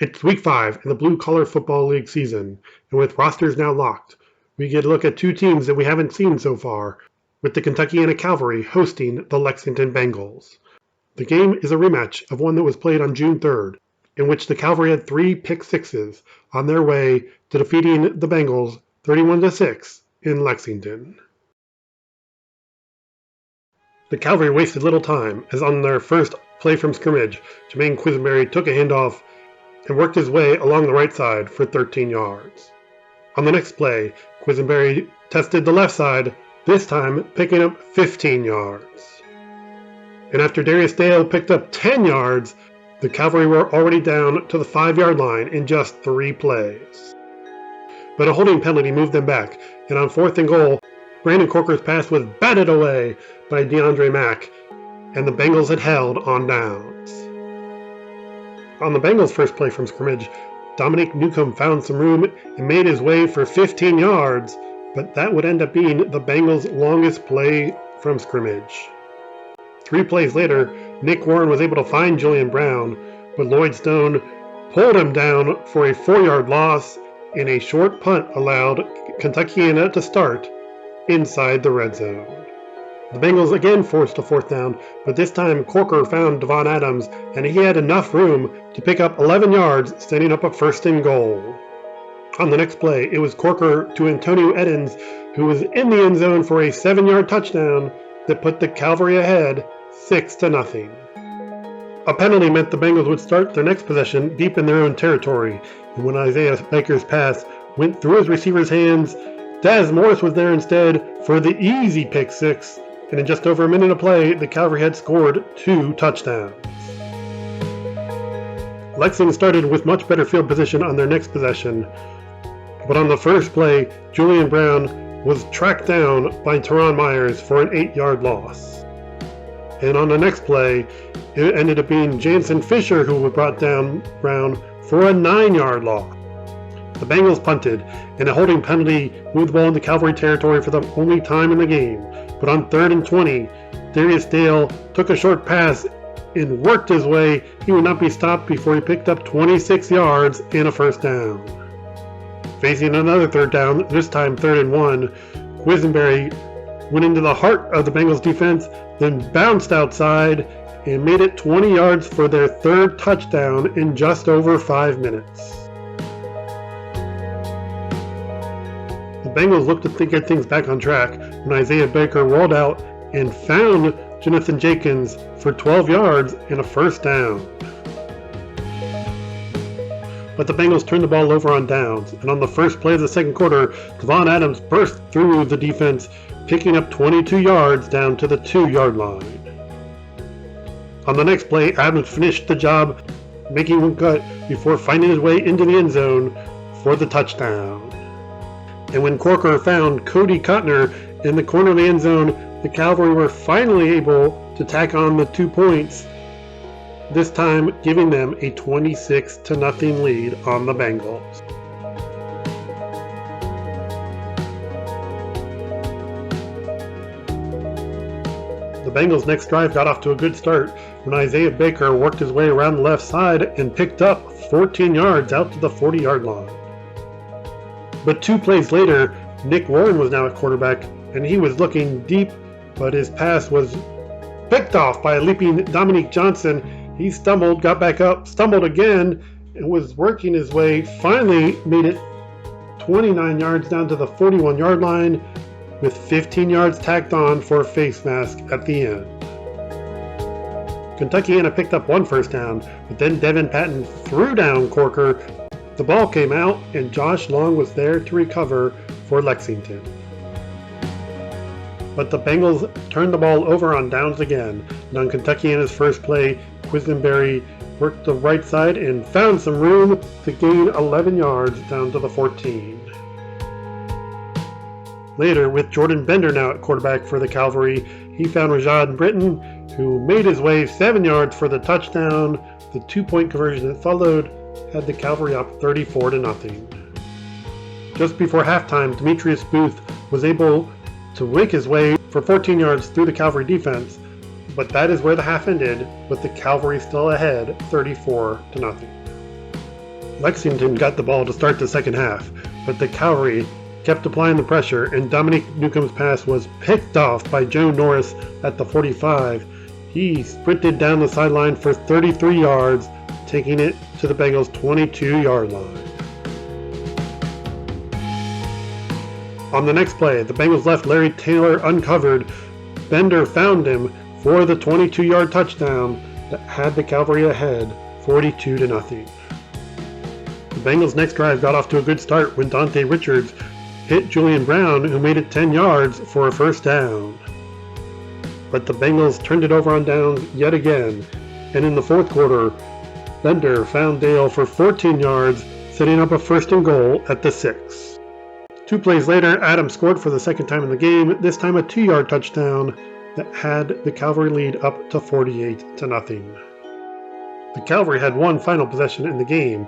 It's week 5 in the Blue Collar Football League season, and with rosters now locked, we get a look at two teams that we haven't seen so far, with the Kentuckiana Cavalry hosting the Lexington Bengals. The game is a rematch of one that was played on June 3rd, in which the Cavalry had 3 pick sixes on their way to defeating the Bengals 31-6 in Lexington. The Cavalry wasted little time, as on their first play from scrimmage, Jermaine Quisenberry took a handoff and worked his way along the right side for 13 yards. On the next play, Quisenberry tested the left side, this time picking up 15 yards. And after Darius Dale picked up 10 yards, the Cavalry were already down to the 5-yard line in just 3 plays. But a holding penalty moved them back, and on 4th and goal, Brandon Corker's pass was batted away by DeAndre Mack, and the Bengals had held on downs. On the Bengals' first play from scrimmage, Dominic Newcomb found some room and made his way for 15 yards, but that would end up being the Bengals' longest play from scrimmage. 3 plays later, Nick Warren was able to find Julian Brown, but Lloyd Stone pulled him down for a 4-yard loss, and a short punt allowed Kentuckiana to start inside the red zone. The Bengals again forced a 4th down, but this time Corker found Devon Adams, and he had enough room to pick up 11 yards, setting up a 1st and goal. On the next play, it was Corker to Antonio Edens, who was in the end zone for a 7-yard touchdown that put the Cavalry ahead 6-0. A penalty meant the Bengals would start their next possession deep in their own territory, and when Isaiah Baker's pass went through his receiver's hands, Daz Morris was there instead for the easy pick 6, and in just over a minute of play, the Cavalry had scored 2 touchdowns. Lexington started with much better field position on their next possession, but on the first play, Julian Brown was tracked down by Teron Myers for an 8-yard loss. And on the next play, it ended up being Jansen Fisher who brought down Brown for a 9-yard loss. The Bengals punted, and a holding penalty moved the ball into Cavalry territory for the only time in the game. But on 3rd and 20, Darius Dale took a short pass and worked his way. He would not be stopped before he picked up 26 yards and a 1st down. Facing another 3rd down, this time 3rd and 1, Quisenberry went into the heart of the Bengals defense, then bounced outside and made it 20 yards for their 3rd touchdown in just over 5 minutes. The Bengals looked to get things back on track when Isaiah Baker rolled out and found Jonathan Jenkins for 12 yards and a 1st down. But the Bengals turned the ball over on downs, and on the first play of the second quarter, Devon Adams burst through the defense, picking up 22 yards down to the 2-yard line. On the next play, Adams finished the job, making one cut before finding his way into the end zone for the touchdown. And when Corker found Cody Cutner in the corner of the end zone, the Cavalry were finally able to tack on the 2 points, this time giving them a 26-0 lead on the Bengals. The Bengals' next drive got off to a good start when Isaiah Baker worked his way around the left side and picked up 14 yards out to the 40-yard line. But 2 plays later, Nick Warren was now at quarterback, and he was looking deep, but his pass was picked off by a leaping Dominique Johnson. He stumbled, got back up, stumbled again, and was working his way, finally made it 29 yards down to the 41-yard line, with 15 yards tacked on for a face mask at the end. Kentuckiana picked up 1 1st down, but then Devin Patton threw down Corker. The ball came out, and Josh Long was there to recover for Lexington. But the Bengals turned the ball over on downs again, and on Kentuckiana's first play, Quisenberry worked the right side and found some room to gain 11 yards down to the 14. Later, with Jordan Bender now at quarterback for the Cavalry, he found Rashad Britton, who made his way 7 yards for the touchdown. The 2-point conversion that followed had the Cavalry up 34-0. Just before halftime, Demetrius Booth was able to wake his way for 14 yards through the Cavalry defense, but that is where the half ended, with the Cavalry still ahead 34-0. Lexington got the ball to start the second half, but the Cavalry kept applying the pressure, and Dominic Newcomb's pass was picked off by Joe Norris at the 45. He sprinted down the sideline for 33 yards, taking it to the Bengals' 22-yard line. On the next play, the Bengals left Larry Taylor uncovered. Bender found him for the 22-yard touchdown that had the Cavalry ahead 42-0. The Bengals' next drive got off to a good start when Dante Richards hit Julian Brown, who made it 10 yards for a first down. But the Bengals turned it over on downs yet again, and in the fourth quarter, Bender found Dale for 14 yards, setting up a first and goal at the 6. 2 plays later, Adams scored for the second time in the game, this time a 2-yard touchdown that had the Cavalry lead up to 48-0. The Cavalry had one final possession in the game,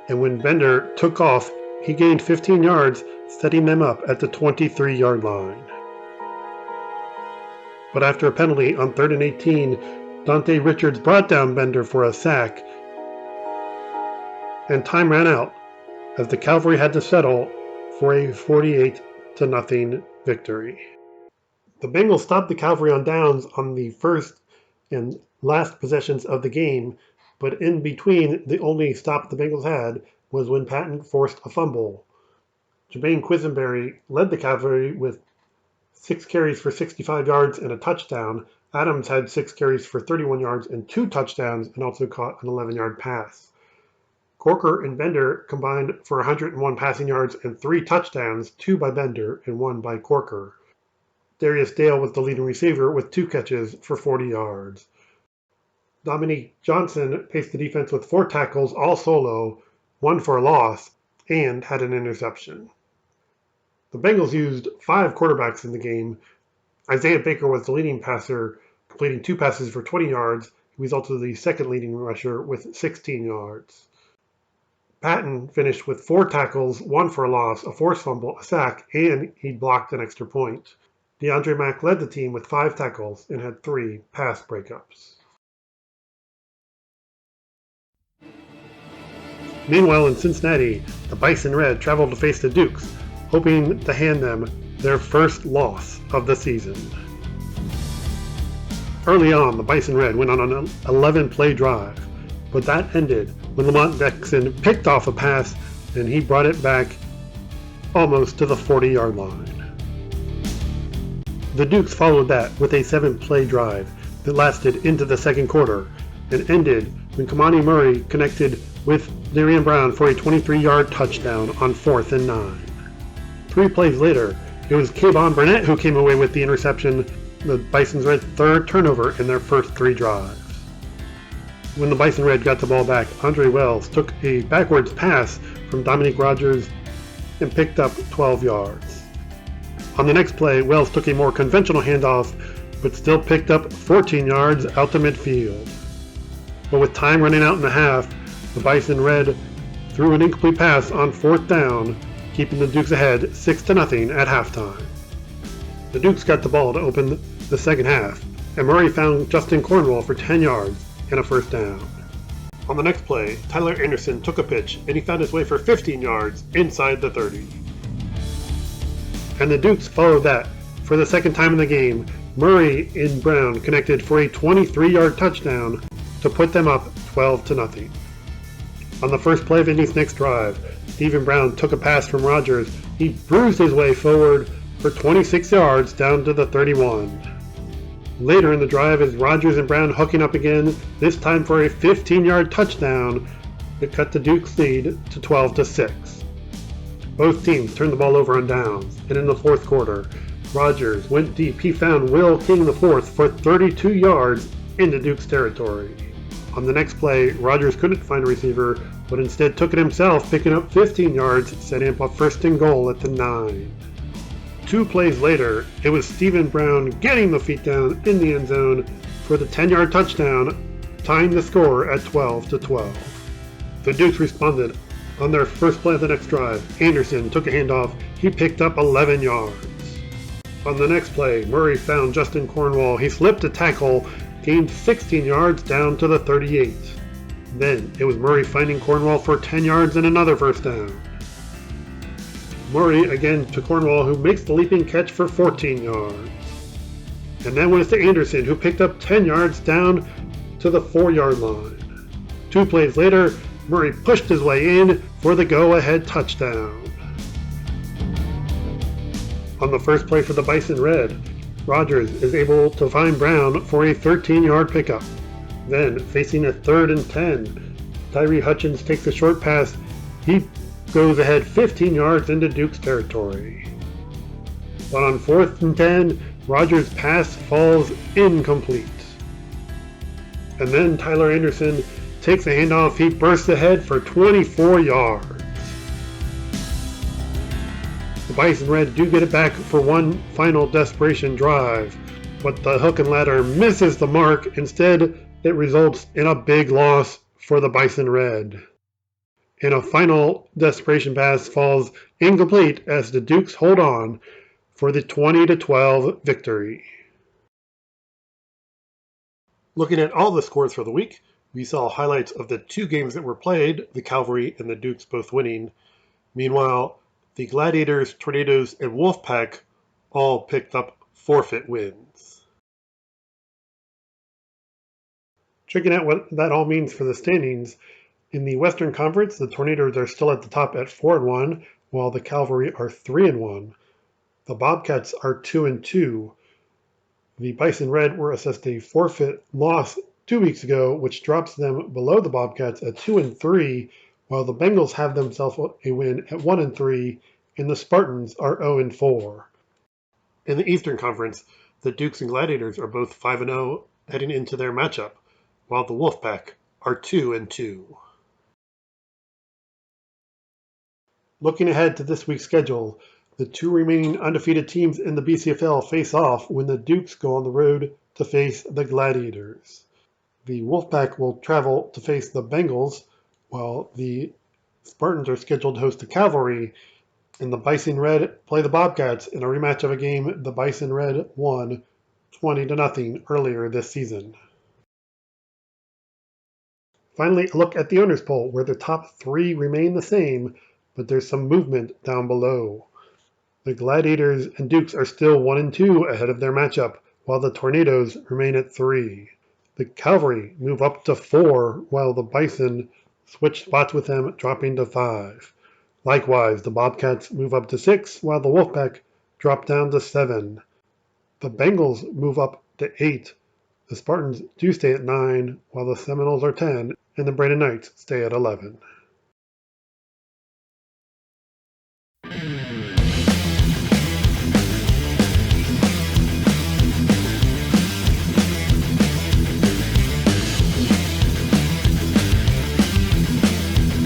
and when Bender took off, he gained 15 yards, setting them up at the 23-yard line. But after a penalty on 3rd and 18, Dante Richards brought down Bender for a sack, and time ran out as the Cavalry had to settle for a 48-0 victory. The Bengals stopped the Cavalry on downs on the first and last possessions of the game, but in between, the only stop the Bengals had was when Patton forced a fumble. Jermaine Quisenberry led the Cavalry with 6 carries for 65 yards and a touchdown. Adams had 6 carries for 31 yards and 2 touchdowns and also caught an 11-yard pass. Corker and Bender combined for 101 passing yards and 3 touchdowns, 2 by Bender and 1 by Corker. Darius Dale was the leading receiver with 2 catches for 40 yards. Dominique Johnson paced the defense with 4 tackles, all solo, 1 for a loss, and had an interception. The Bengals used 5 quarterbacks in the game. Isaiah Baker was the leading passer, completing 2 passes for 20 yards. He was also the second leading rusher with 16 yards. Patton finished with 4 tackles, 1 for a loss, a forced fumble, a sack, and he blocked an extra point. DeAndre Mack led the team with 5 tackles and had 3 pass breakups. Meanwhile, in Cincinnati, the Bison RED traveled to face the Dukes, hoping to hand them their first loss of the season. Early on, the Bison RED went on an 11-play drive, but that ended when Lamont Dixon picked off a pass and he brought it back almost to the 40-yard line. The Dukes followed that with a 7-play drive that lasted into the second quarter and ended when Kamani Murray connected with Darian Brown for a 23-yard touchdown on 4th and 9. 3 plays later, it was Kayvon Burnett who came away with the interception, the Bison's Red third turnover in their first 3 drives. When the Bison Red got the ball back, Andre Wells took a backwards pass from Dominique Rogers and picked up 12 yards. On the next play, Wells took a more conventional handoff, but still picked up 14 yards out to midfield. But with time running out in the half, the Bison Red threw an incomplete pass on 4th down, keeping the Dukes ahead 6-0 at halftime. The Dukes got the ball to open the second half, and Murray found Justin Cornwall for 10 yards and a first down. On the next play, Tyler Anderson took a pitch and he found his way for 15 yards inside the 30. And the Dukes followed that. For the second time in the game, Murray and Brown connected for a 23-yard touchdown to put them up 12-0. On the first play of Indy's next drive, Stephen Brown took a pass from Rogers. He bruised his way forward for 26 yards down to the 31. Later in the drive is Rogers and Brown hooking up again, this time for a 15-yard touchdown that cut the Dukes' lead to 12-6. Both teams turned the ball over on downs, and in the fourth quarter, Rogers went deep. He found Will King IV for 32 yards into Dukes territory. On the next play, Rogers couldn't find a receiver, but instead took it himself, picking up 15 yards, setting up a first and goal at the 9. 2 plays later, it was Stephen Brown getting the feet down in the end zone for the 10-yard touchdown, tying the score at 12-12. The Dukes responded. On their first play of the next drive, Anderson took a handoff. He picked up 11 yards. On the next play, Murray found Justin Cornwall. He slipped a tackle, gained 16 yards down to the 38. Then it was Murray finding Cornwall for 10 yards and another first down. Murray again to Cornwall, who makes the leaping catch for 14 yards. And then went to Anderson, who picked up 10 yards down to the 4-yard line. 2 plays later, Murray pushed his way in for the go-ahead touchdown. On the first play for the Bison Red, Rogers is able to find Brown for a 13-yard pickup. Then, facing a 3rd and 10, Tyree Hutchins takes a short pass. He goes ahead 15 yards into Duke's territory. But on 4th and 10, Rogers' pass falls incomplete. And then Tyler Anderson takes a handoff. He bursts ahead for 24 yards. The Bison Red do get it back for one final desperation drive, but the hook and ladder misses the mark. Instead, it results in a big loss for the Bison Red. And a final desperation pass falls incomplete as the Dukes hold on for the 20-12 victory. Looking at all the scores for the week, we saw highlights of the 2 games that were played, the Cavalry and the Dukes both winning. Meanwhile, the Gladiators, Tornadoes, and Wolfpack all picked up forfeit wins. Checking out what that all means for the standings, in the Western Conference, the Tornadoes are still at the top at 4-1, while the Cavalry are 3-1. The Bobcats are 2-2. The Bison Red were assessed a forfeit loss 2 weeks ago, which drops them below the Bobcats at 2-3, while the Bengals have themselves a win at 1-3, and the Spartans are 0-4. In the Eastern Conference, the Dukes and Gladiators are both 5-0 heading into their matchup, while the Wolfpack are 2-2. Looking ahead to this week's schedule, the 2 remaining undefeated teams in the BCFL face off when the Dukes go on the road to face the Gladiators. The Wolfpack will travel to face the Bengals, while the Spartans are scheduled to host the Cavalry, and the Bison Red play the Bobcats in a rematch of a game the Bison Red won 20-0 earlier this season. Finally, a look at the owners poll, where the top 3 remain the same, but there's some movement down below. The Gladiators and Dukes are still 1-2 ahead of their matchup, while the Tornadoes remain at 3. The Cavalry move up to 4, while the Bison switch spots with them, dropping to 5. Likewise, the Bobcats move up to 6, while the Wolfpack drop down to 7. The Bengals move up to 8. The Spartans do stay at 9, while the Seminoles are 10, and the Brandon Knights stay at 11.